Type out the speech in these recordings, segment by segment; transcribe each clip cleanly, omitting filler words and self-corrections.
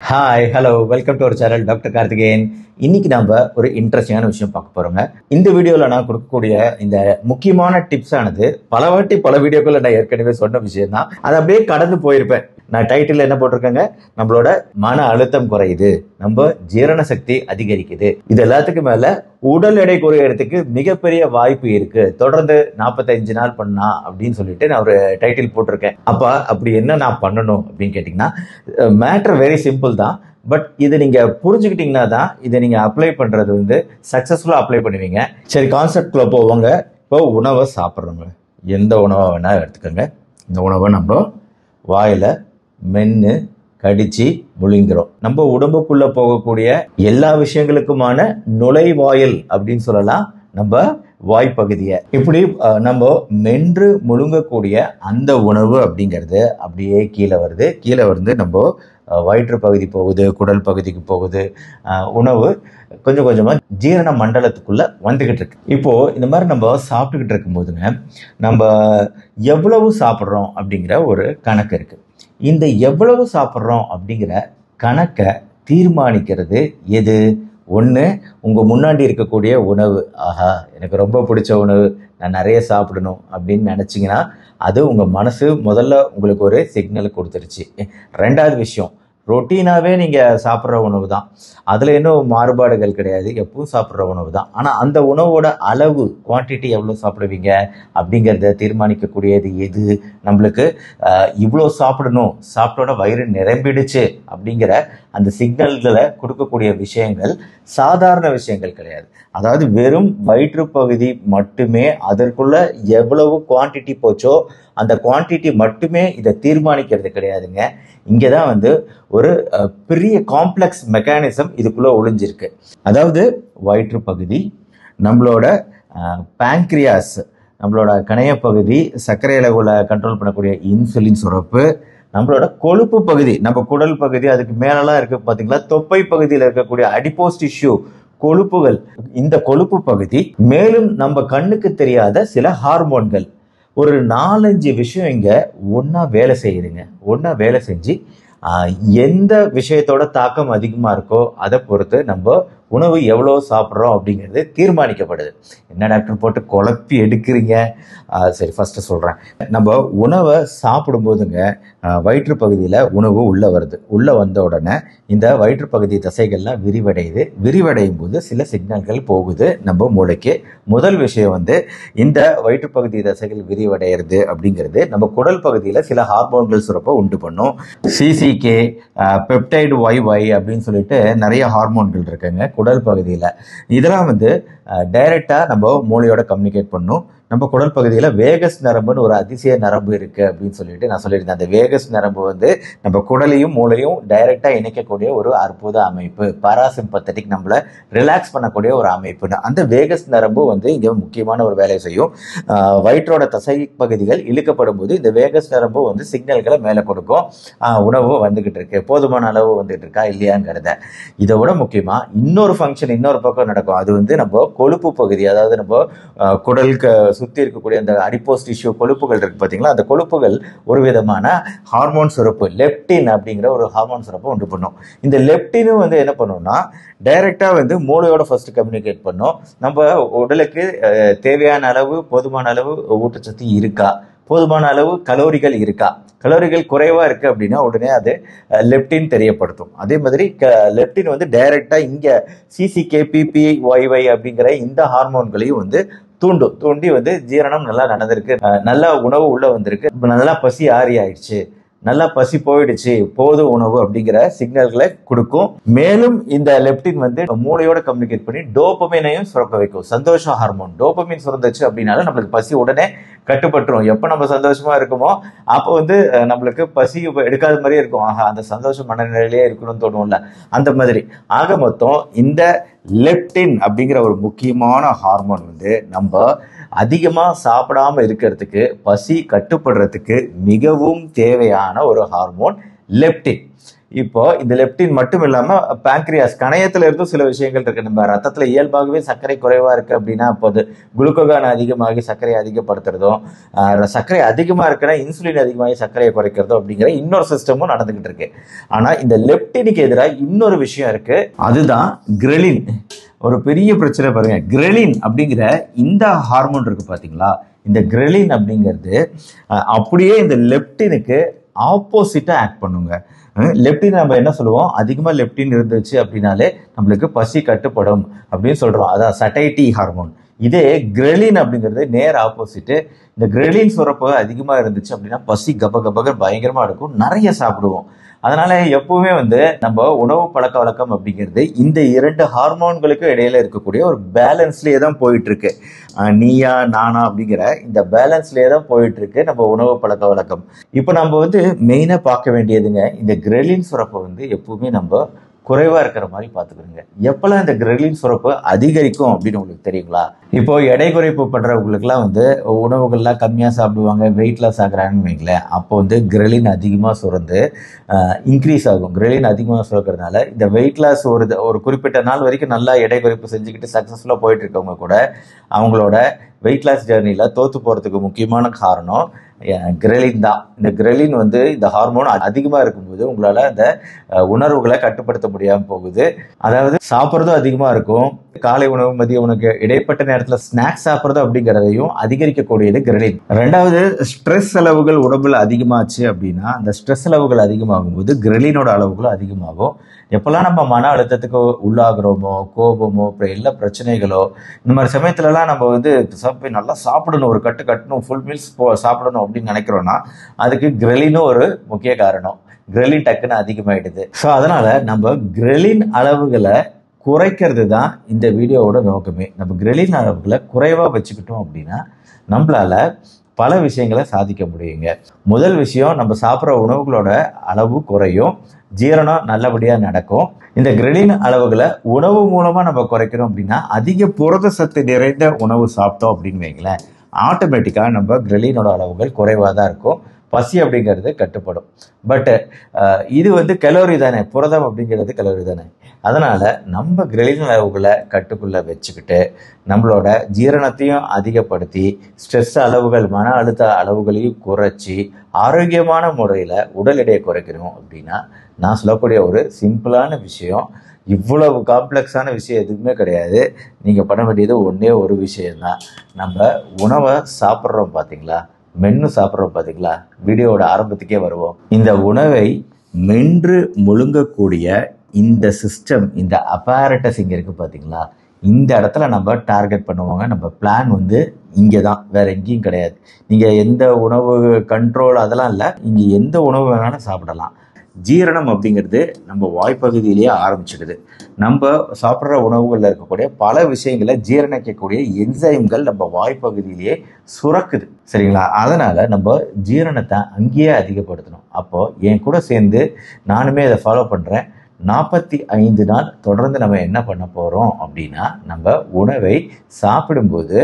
Hi hello welcome to our channel doctor Karthikeyan. இன்னைக்கு நம்ம ஒரு இன்ட்ரெஸ்டிங்கான விஷயம் பார்க்க போறோங்க. இந்த வீடியோவில் நான் கொடுக்கக்கூடிய இந்த முக்கியமான டிப்ஸ் ஆனது பல வீடியோக்கள் நான் ஏற்கனவே சொன்ன விஷயம் தான். அதை அப்படியே கடந்து போயிருப்பேன். நான் டைட்டில் என்ன போட்டிருக்கேங்க, நம்மளோட மன அழுத்தம் குறையுது, நம்ம ஜீரண சக்தி அதிகரிக்குது, இது எல்லாத்துக்கும் மேல உடல் எடை குறையறதுக்கு மிகப்பெரிய வாய்ப்பு இருக்கு, தொடர்ந்து 45 நாள் பண்ணா அப்படின்னு சொல்லிட்டு நான் ஒரு டைட்டில் போட்டிருக்கேன். அப்படி என்ன நான் பண்ணணும் அப்படின்னு கேட்டீங்கன்னா, மேட்டர் வெரி சிம்பிள் தான். பட் இதை நீங்க புரிஞ்சுக்கிட்டீங்கன்னா தான் இதை நீங்க அப்ளை பண்றது சக்சஸ்ஃபுல்லா அப்ளை பண்ணுவீங்க. சரி, கான்செப்ட்குள்ள போவாங்க. இப்போ உணவை சாப்பிட்றவங்க எந்த உணவை வேணா எடுத்துக்கோங்க. இந்த உணவை நம்ம வாயில மென்னு கடிச்சு முழுங்கிறோம். நம்ம உடம்புக்குள்ள போகக்கூடிய எல்லா விஷயங்களுக்குமான நுழைவாயில் அப்படின்னு சொல்லலாம் நம்ம வாய்ப்பகுதியை. இப்படி நம்ம மென்று முழுங்கக்கூடிய அந்த உணவு அப்படிங்கிறது அப்படியே கீழே வருது நம்ம வயிற்று பகுதி போகுது, குடல் பகுதிக்கு போகுது. உணவு கொஞ்சம் கொஞ்சமா ஜீரண மண்டலத்துக்குள்ள வந்துகிட்டு இருக்கு. இப்போ இந்த மாதிரி நம்ம சாப்பிட்டுக்கிட்டு இருக்கும் போதுங்க, நம்ம எவ்வளவு சாப்பிட்றோம் அப்படிங்கிற ஒரு கணக்கு இருக்கு. இந்த எவ்வளவு சாப்பிட்றோம் அப்படிங்கிற கணக்கை தீர்மானிக்கிறது எது? ஒன்று, உங்கள் முன்னாடி இருக்கக்கூடிய உணவு. ஆஹா, எனக்கு ரொம்ப பிடிச்ச உணவு, நான் நிறைய சாப்பிடணும் அப்படின்னு நினச்சிங்கன்னா அது உங்கள் மனசு முதல்ல உங்களுக்கு ஒரு சிக்னல் கொடுத்துருச்சு. ரெண்டாவது விஷயம், ரொட்டீனாகவே நீங்கள் சாப்பிட்ற உணவு தான், அதில் இன்னும் மாறுபாடுகள் கிடையாது, எப்பவும் சாப்பிட்ற உணவு தான். ஆனால் அந்த உணவோட அளவு, குவான்டிட்டி எவ்வளோ சாப்பிடுவீங்க அப்படிங்கிறத தீர்மானிக்கக்கூடியது எது? நம்மளுக்கு இவ்வளோ சாப்பிடணும், சாப்பிட்டோட வயிறு நிரம்பிடுச்சு அப்படிங்கிற அந்த சிக்னல்களை கொடுக்கக்கூடிய விஷயங்கள் சாதாரண விஷயங்கள் கிடையாது. அதாவது வெறும் வயிற்று பகுதி மட்டுமே, அதற்குள்ள எவ்வளவு குவான்டிட்டி போச்சோ அந்த குவான்டிட்டி மட்டுமே இதை தீர்மானிக்கிறது கிடையாதுங்க. இங்கே தான் ஒரு பெரிய காம்ப்ளெக்ஸ் மெக்கானிசம் இதுக்குள்ள ஒளிஞ்சிருக்கு. அதாவது வயிற்று பகுதி, நம்மளோட பேங்க்ரியாஸ், நம்மளோட கணையப்பகுதி, சர்க்கரை அளவுல கண்ட்ரோல் பண்ணக்கூடிய இன்சுலின் சுரப்பு, நம்மளோட கொழுப்பு பகுதி, நம்ம குடல் பகுதி, அதுக்கு மேலெல்லாம் இருக்கு பார்த்தீங்களா, தொப்பை பகுதியில் இருக்கக்கூடிய அடிப்போஸ் டிஷ்யூ, கொழுப்புகள். இந்த கொழுப்பு பகுதி, மேலும் நம்ம கண்ணுக்கு தெரியாத சில ஹார்மோன்கள், ஒரு 4-5 விஷயம் இங்க ஒன்னா வேலை செய்யுதுங்க. ஒன்னா வேலை செஞ்சு எந்த விஷயத்தோட தாக்கம் அதிகமா இருக்கோ அதை பொறுத்து நம்ம உணவு எவ்வளோ சாப்பிட்றோம் அப்படிங்கிறது தீர்மானிக்கப்படுது. என்ன டாக்டர் போட்டு குழப்பி எடுக்கிறீங்க? சரி, ஃபர்ஸ்ட் சொல்கிறேன். நம்ம உணவை சாப்பிடும்போதுங்க வயிற்று பகுதியில் உணவு உள்ளே வருது. உள்ளே வந்த உடனே இந்த வயிற்று பகுதி தசைகள்லாம் விரிவடையும் போது சில சிக்னல்கள் போகுது நம்ம மூளைக்கு. முதல் விஷயம் இந்த வயிற்று பகுதி தசைகள் விரிவடைகிறது அப்படிங்கிறது நம்ம குடல் பகுதியில் சில ஹார்மோன்கள் சுரப்பை உண்டு பண்ணும். சிசிகே, பெப்டைடு ஒய் அப்படின்னு சொல்லிட்டு நிறைய ஹார்மோன்கள் இருக்குங்க குடல் பகுதியில். இதெல்லாம் டைரக்டா நம்ம மூளையோட கம்யூனிகேட் பண்ணும். நம்ம குடல் பகுதியில் வேகஸ் நரம்புன்னு ஒரு அதிசய நரம்பு இருக்கு அப்படின்னு சொல்லிட்டு நான் சொல்லியிருந்தேன். அந்த வேகஸ் நரம்பு நம்ம குடலையும் மூளையும் டைரக்டா இணைக்கக்கூடிய ஒரு அற்புத அமைப்பு. பாராசிம்பத்தட்டிக், நம்மளை ரிலாக்ஸ் பண்ணக்கூடிய ஒரு அமைப்பு. அந்த வேகஸ் நரம்பு இங்க முக்கியமான ஒரு வேலையை செய்யும். வயிற்றோட தசை பகுதிகள் இழுக்கப்படும் போது இந்த வேகஸ் நரம்பு சிக்னல்களை மேலே கொடுக்கும். உணவு வந்துகிட்டு இருக்கு, போதுமான அளவு வந்துட்டு இருக்கா இல்லையாங்கிறத. இதை விட முக்கியமா இன்னொரு ஃபங்க்ஷன் இன்னொரு பக்கம் நடக்கும். அது நம்ம கொழுப்பு பகுதி, அதாவது நம்ம குடலுக்கு சுத்தி இருக்கக்கூடிய அந்த அடிப்போஸ் டிஷ்யூ கொழுப்புகள் இருக்கு பாத்தீங்களா, அந்த கொழுப்புகள் ஒரு விதமான ஹார்மோன் சுரப்பு, லெப்டின் அப்படிங்கிற ஒரு ஹார்மோன் சுரப்பு உண்டு பண்ணும். இந்த லெப்டினும் என்ன பண்ணும்னா டைரக்டா மூளையோட ஃபர்ஸ்ட் கம்யூனிகேட் பண்ணும். நம்ம உடலுக்கு தேவையான அளவு, போதுமான அளவு ஊட்டச்சத்து இருக்கா, போதுமான அளவு கலோரிகள் இருக்கா, கலோரிகள் குறைவா இருக்கு அப்படின்னா உடனே அது லெப்டின் தெரியப்படுத்தும். அதே மாதிரி லெப்டின் டைரக்டா இங்க சிசிகே, பிபி, ஒய் அப்படிங்கிற இந்த ஹார்மோன்களையும் தூண்டி ஜீரணம் நல்லா நடந்திருக்கு, நல்லா உணவு உள்ள வந்திருக்கு, நல்லா பசி ஆறி ஆயிடுச்சு, நல்லா பசி போயிடுச்சு, போதும் உணவு அப்படிங்கிற சிக்னல்களை கொடுக்கும். மேலும் இந்த லெப்டின் மூளையோட கம்யூனிகேட் பண்ணி டோபமைனையும் சுரக்க வைக்கும். சந்தோஷ ஹார்மோன் டோபமைன் சுரந்துச்சு அப்படின்னால நம்மளுக்கு பசி உடனே கட்டுப்பட்டுரும். எப்போ நம்ம சந்தோஷமா இருக்குமோ அப்போ நம்மளுக்கு பசி எடுக்காத மாதிரியே இருக்கும். ஆஹா, அந்த சந்தோஷ மனநிலையிலே இருக்கணும்னு தோணும்ல, அந்த மாதிரி. ஆக மொத்தம் இந்த லெப்டின் அப்படிங்கிற ஒரு முக்கியமான ஹார்மோன் நம்ம அதிகமா சாப்பிடாம இருக்கிறதுக்கு, பசி கட்டுப்படுறதுக்கு மிகவும் தேவையான ஒரு ஹார்மோன் லெப்டின். இப்போ இந்த லெப்டின் மட்டும் இல்லாம பேங்க்ரியாஸ் கணையத்துல இருந்தும் சில விஷயங்கள் இருக்கு. நம்ம ரத்தத்துல இயல்பாகவே சர்க்கரை குறைவா இருக்கு அப்படின்னா அப்போ அது குளுக்கோகான் அதிகமாகி சர்க்கரை அதிகப்படுத்துறதும், சர்க்கரை அதிகமா இருக்குன்னா இன்சுலின் அதிகமாகி சர்க்கரையை குறைக்கிறதும் அப்படிங்கிற இன்னொரு சிஸ்டமும் நடந்துகிட்டு இருக்கு. ஆனா இந்த லெப்டினுக்கு எதிராக இன்னொரு விஷயம் இருக்கு, அதுதான் கிரெலின். ஒரு பெரிய பிரச்சனை பாருங்க, கிரெலின் அப்படிங்கிற இந்த ஹார்மோன் இருக்கு பாத்தீங்களா, இந்த கிரெலின் அப்படிங்கிறது அப்படியே இந்த லெப்டினுக்கு ஆப்போசிட்டா ஆக்ட் பண்ணுங்க. லெப்டின் நம்ம என்ன சொல்லுவோம், அதிகமா லெப்டின் இருந்துச்சு அப்படின்னாலே நம்மளுக்கு பசி கட்டுப்படும் அப்படின்னு சொல்றோம், அதான் சட்டைட்டி ஹார்மோன். இதே கிரெலின் அப்படிங்கிறது நேர் ஆப்போசிட். இந்த கிரெலின் சுரப்பு அதிகமா இருந்துச்சு அப்படின்னா பசி கப கபக பயங்கரமா இருக்கும், நிறைய சாப்பிடுவோம். அதனால எப்பவுமே நம்ம உணவு பழக்க வழக்கம் அப்படிங்கிறது இந்த இரண்டு ஹார்மோன்களுக்கு இடையில இருக்கக்கூடிய ஒரு பேலன்ஸ்லயே தான் போயிட்டு இருக்கு. நீயா நானா அப்படிங்கிற இந்த பேலன்ஸ்லயே தான் போயிட்டு இருக்கு நம்ம உணவு பழக்க வழக்கம். இப்போ நம்ம மெயினா பார்க்க வேண்டியதுங்க, இந்த கிரெலின் சுரப்பை எப்பவுமே நம்ம குறைவா இருக்கிற மாதிரி பாத்துக்கிறோங்க. எப்பெல்லாம் இந்த கிரெலின் சுரப்பு அதிகரிக்கும் அப்படின்னு உங்களுக்கு தெரியுங்களா? இப்போ எடை குறைப்பு பண்றவங்களுக்குலாம் உணவுகள்லாம் கம்மியா சாப்பிடுவாங்க, வெயிட் லாஸ் ஆகுறாங்கன்னு வைங்களேன். அப்போ கிரெலின் அதிகமா சுரந்து இன்க்ரீஸ் ஆகும். கிரெலின் அதிகமாக சுரக்கிறதுனால இந்த வெயிட் லாஸ் ஒரு குறிப்பிட்ட நாள் வரைக்கும் நல்லா எடை குறைப்பு செஞ்சுக்கிட்டு சக்சஸ்ஃபுல்லா போயிட்டு இருக்கவங்க கூட அவங்களோட வெயிட் லாஸ் ஜேர்னில தோத்து போறதுக்கு முக்கியமான காரணம் கிரெலின் தான். இந்த கிரெலின் இந்த ஹார்மோன் அதிகமா இருக்கும்போது உங்களால அந்த உணர்வுகளை கட்டுப்படுத்த முடியாம போகுது. அதாவது சாப்பிட்றதும் அதிகமா இருக்கும், காலை உணவு மதிய உணவுக்கு இடைப்பட்ட நேரத்தில் ஸ்நாக்ஸ் சாப்பிட்றது அப்படிங்கிறதையும் அதிகரிக்கக்கூடியது கிரெலின். ரெண்டாவது, ஸ்ட்ரெஸ் அளவுகள் உடம்புல அதிகமாச்சு அப்படின்னா அந்த ஸ்ட்ரெஸ் அளவுகள் அதிகமாகும் போது கிரெலினோட அளவுகளும் அதிகமாகும். எப்பெல்லாம் நம்ம மன அழுத்தத்துக்கு உள்ளாகிறோமோ, கோபமோ, அப்புறம் எல்லா பிரச்சனைகளோ, இந்த மாதிரி சமயத்துலலாம் நம்ம நல்லா சாப்பிடணும், ஒரு கட்டு கட்டணும், ஃபுல் மீல்ஸ் சாப்பிடணும் அப்படின்னு நினைக்கிறோம்னா அதுக்கு கிரெலினும் ஒரு முக்கிய காரணம். கிரெலின் டக்குன்னு அதிகமாயிடுது. ஸோ அதனால நம்ம கிரெலின் அளவுகளை குறைக்கிறது தான் இந்த வீடியோவோட நோக்கமே. நம்ம கிரெலின் அளவுகளை குறைவா வச்சுக்கிட்டோம் அப்படின்னா நம்மளால பல விஷயங்களை சாதிக்க முடியுங்க. முதல் விஷயம், நம்ம சாப்பிட்ற உணவுகளோட அளவு குறையும், ஜீரணம் நல்லபடியா நடக்கும். இந்த கிரெலின் அளவுகளை உணவு மூலமா நம்ம குறைக்கிறோம் அப்படின்னா அதிக புரத சத்து நிறைந்த உணவு சாப்பிட்டோம் அப்படின்னு வைங்களேன், ஆட்டோமேட்டிக்கா நம்ம கிரெலினோட அளவுகள் குறைவா தான் இருக்கும், பசி அப்படிங்கிறது கட்டுப்படும். பட் இது கலோரி தானே, புரதம் அப்படிங்கிறது கலோரி தானே. அதனால நம்ம கிரெலின் அளவுகளை கட்டுக்குள்ள வச்சுக்கிட்டு நம்மளோட ஜீரணத்தையும் அதிகப்படுத்தி ஸ்ட்ரெஸ் அளவுகள், மன அழுத்த அளவுகளையும் குறைச்சி ஆரோக்கியமான முறையில் உடல் எடையை குறைக்கணும் அப்படின்னா நான் சொல்லக்கூடிய ஒரு சிம்பிளான விஷயம், இவ்வளவு காம்ப்ளெக்ஸான விஷயம் எதுவுமே கிடையாது. நீங்கள் பண்ண வேண்டியது ஒன்றே ஒரு விஷயம்தான். நம்ம உணவை சாப்பிட்றோம் பார்த்தீங்களா, மென்று சாப்பிட்றோம் பார்த்தீங்களா, வீடியோவோட ஆரம்பத்துக்கே வருவோம். இந்த உணவை மென்று முழுங்கக்கூடிய இந்த சிஸ்டம், இந்த அப்பாரட்டஸ் இங்கே இருக்குது பார்த்தீங்களா, இந்த இடத்துல நம்ம டார்கெட் பண்ணுவாங்க. நம்ம பிளான் இங்கே தான், வேற எங்கேயும் கிடையாது. நீங்கள் எந்த உணவு கண்ட்ரோல் அதெல்லாம் இல்லை, இங்கே எந்த உணவு வேணாலும் சாப்பிடலாம். ஜீரணம் அப்படிங்கிறது நம்ம வாய்ப்பகுதியிலேயே ஆரம்பிச்சிடுது. நம்ம சாப்பிட்ற உணவுகளில் இருக்கக்கூடிய பல விஷயங்களை ஜீரணிக்கக்கூடிய என்சைம்கள் நம்ம வாய்ப்பகுதியிலேயே சுரக்குது, சரிங்களா? அதனால நம்ம ஜீரணத்தை அங்கேயே அதிகப்படுத்தணும். அப்போ என் கூட சேர்ந்து நானுமே அதை ஃபாலோ பண்ணுறேன். 45 நாள் தொடர்ந்து நம்ம என்ன பண்ண போகிறோம் அப்படின்னா, நம்ம உணவை சாப்பிடும்போது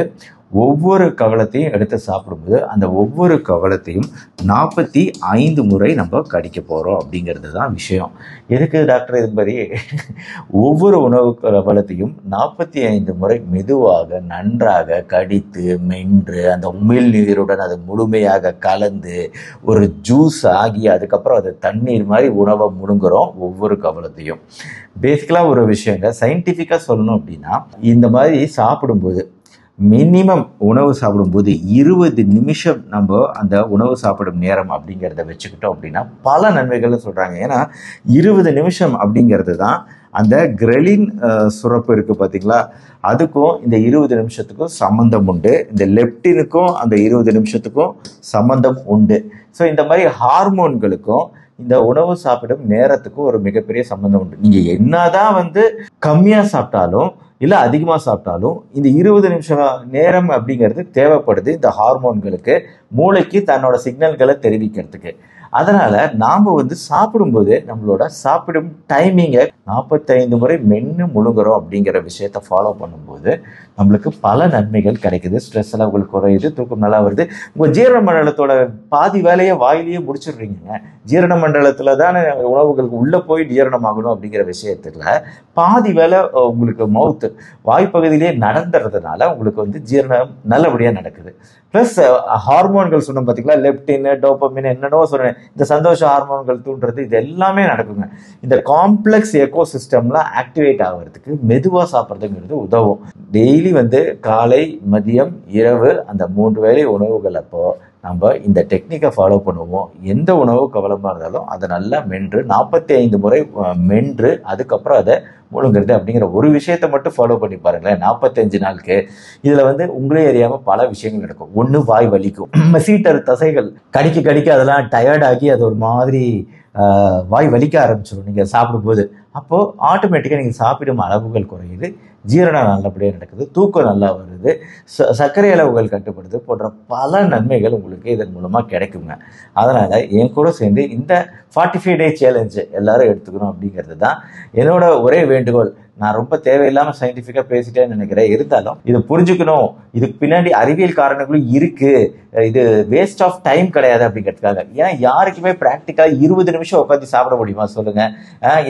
ஒவ்வொரு கவலத்தையும் எடுத்து சாப்பிடும்போது அந்த ஒவ்வொரு கவலத்தையும் 45 முறை நம்ம கடிக்க போகிறோம் அப்படிங்கிறது தான் விஷயம். எதுக்கு டாக்டர் இது மாதிரி ஒவ்வொரு உணவு கவலத்தையும் 45 முறை மெதுவாக நன்றாக கடித்து மென்று அந்த உமிழ் நீருடன் அது முழுமையாக கலந்து ஒரு ஜூஸ் ஆகி அதுக்கப்புறம் அது தண்ணீர் மாதிரி உணவை முழுங்குறோம் ஒவ்வொரு கவலத்தையும். பேசிக்கலாக ஒரு விஷயங்க, சயின்டிஃபிக்காக சொல்லணும் அப்படின்னா, இந்த மாதிரி சாப்பிடும்போது மினிமம் உணவு சாப்பிடும்போது 20 நிமிஷம் நம்ம அந்த உணவு சாப்பிடும் நேரம் அப்படிங்கிறத வச்சுக்கிட்டோம் அப்படின்னா பல நன்மைகள்னு சொல்கிறாங்க. ஏன்னா 20 நிமிஷம் அப்படிங்கிறது தான் அந்த கிரெலின் சுரப்பு இருக்குது பார்த்தீங்களா, அதுக்கும் இந்த 20 நிமிஷத்துக்கும் சம்மந்தம் உண்டு. இந்த லெப்டினுக்கும் அந்த 20 நிமிஷத்துக்கும் சம்மந்தம் உண்டு. ஸோ இந்த மாதிரி ஹார்மோன்களுக்கும் இந்த உணவு சாப்பிடும் நேரத்துக்கும் ஒரு மிகப்பெரிய சம்மந்தம் உண்டு. நீங்கள் என்னதான் கம்மியாக சாப்பிட்டாலும் இல்லை அதிகமாக சாப்பிட்டாலும் இந்த 20 நிமிஷம் நேரம் அப்படிங்கிறது தேவைப்படுது இந்த ஹார்மோன்களுக்கு, மூளைக்கு தன்னோட சிக்னல்களை தெரிவிக்கிறதுக்கு. அதனால நாம சாப்பிடும்போது நம்மளோட சாப்பிடும் டைமிங்கை 45 முறை மென்னு முழுங்குறோம் அப்படிங்கிற விஷயத்த ஃபாலோ பண்ணும்போது நம்மளுக்கு பல நன்மைகள் கிடைக்குது. ஸ்ட்ரெஸ் லெவல் குறையுது, தூக்கம் நல்லா வருது. உங்க ஜீரண மண்டலத்தோட பாதி வேலையை வாயிலேயே முடிச்சிடுறீங்க. ஜீரண மண்டலத்துல தானே உணவுகளுக்கு உள்ள போய் ஜீரணமாகணும் அப்படிங்கிற விஷயத்துல பாதி வேலை உங்களுக்கு மவுத்து வாய்ப்பகுதியிலேயே நடந்துறதுனால உங்களுக்கு ஜீரணம் நல்லபடியா நடக்குது. பிளஸ் ஹார்மோன்கள் சொன்னோம் பார்த்தீங்களா, லெப்டின், டோபமின், என்னென்னோ சொன்னேன், இந்த சந்தோஷ ஹார்மோன்கள் தூண்டுறது, இது எல்லாமே நடக்குங்க. இந்த காம்ப்ளெக்ஸ் எக்கோ சிஸ்டம்லாம் ஆக்டிவேட் ஆகிறதுக்கு மெதுவாக சாப்பிட்றதுங்கிறது உதவும். டெய்லி காலை, மதியம், இரவு அந்த 3 வேளை உணவுகள் அப்போ நம்ம இந்த டெக்னிக்கை ஃபாலோ பண்ணுவோம். எந்த உணவு கவலமாக இருந்தாலும் அதை நல்லா மென்று 45 முறை மென்று அதுக்கப்புறம் அதை முழுங்குறது அப்படிங்கிற ஒரு விஷயத்தை மட்டும் ஃபாலோ பண்ணி பாருங்களேன். 45 நாளுக்கு இதில் உங்களே அறியாமல் பல விஷயங்கள் நடக்கும். ஒன்று, வாய் வலிக்கும். சீட்டர் தசைகள் கடிக்க கடிக்க அதெல்லாம் டயர்டாகி அது ஒரு மாதிரி வாய் வலிக்க ஆரம்பிச்சிடும் நீங்கள் சாப்பிடும்போது. அப்போது ஆட்டோமேட்டிக்காக நீங்கள் சாப்பிடும் அளவுகள் குறையுது, ஜீரணம் நல்லபடியாக நடக்குது, தூக்கம் நல்லா வருது, சர்க்கரை அளவுகள் கட்டுப்படுது போன்ற பல நன்மைகள் உங்களுக்கு இதன் மூலமாக கிடைக்குங்க. அதனால் என் கூட சேர்ந்து இந்த 45 டே சேலஞ்சு எல்லாரும் எடுத்துக்கணும் அப்படிங்கிறது தான் என்னோட ஒரே வேண்டுகோள். நான் ரொம்ப தேவையில்லாமல் சயின்டிஃபிக்காக பேசிட்டேன்னு நினைக்கிறேன். இருந்தாலும் இதை புரிஞ்சுக்கணும், இதுக்கு பின்னாடி அறிவியல் காரணங்களும் இருக்கு, இது வேஸ்ட் ஆஃப் டைம் கிடையாது அப்படிங்கிறதுக்காக. ஏன்னா யாருக்குமே ப்ராக்டிக்கலாக 20 நிமிஷம் உட்காந்து சாப்பிட முடியுமா சொல்லுங்க?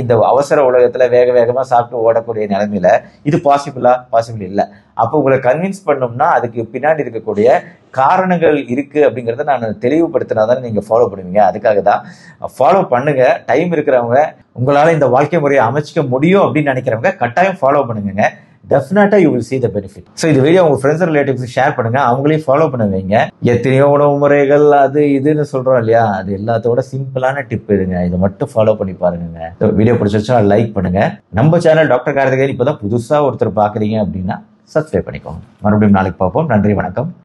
இந்த அவசர உலகத்தில் வேக வேகமாக சாப்பிட்டு ஓடக்கூடிய நிலைமையில இது பாசிபிள் இல்லை. அப்போ உங்களை கன்வின்ஸ் பண்ணோம்னா அதுக்கு பின்னாடி இருக்கக்கூடிய காரணங்கள் இருக்கு அப்படிங்கிறத நான் தெளிவுபடுத்தினா தானே நீங்கள் ஃபாலோ பண்ணுவீங்க. அதுக்காக தான் ஃபாலோ பண்ணுங்க. டைம் இருக்கிறவங்க, உங்களால் இந்த வாழ்க்கை முறையை அமைச்சிக்க முடியும் அப்படின்னு நினைக்கிறவங்க கட்டாயம் ஃபாலோ பண்ணுங்க. டெஃபினட்டா you will see the benefit. So இந்த வீடியோ உங்க ஃப்ரெண்ட்ஸ் ரிலேட்டிவ்ஸ் ஷேர் பண்ணுங்க, அவங்களையும் ஃபாலோ பண்ண வைங்க. எத்தனையோ உணவு முறைகள் அது இதுன்னு சொல்றோம் இல்லையா, அது எல்லாத்தோட சிம்பிளான டிப் இதுங்க. இதை மட்டும் ஃபாலோ பண்ணி பாருங்க. வீடியோ பிடிச்சிருச்சா லைக் பண்ணுங்க. நம்ம சேனல் டாக்டர் கார்த்திகேயன் இப்போதான் புதுசா ஒருத்தர் பாக்குறீங்க அப்படின்னா சப்ஸ்கிரைப் பண்ணிக்கோங்க. மறுபடியும் நாளைக்கு பார்ப்போம். நன்றி, வணக்கம்.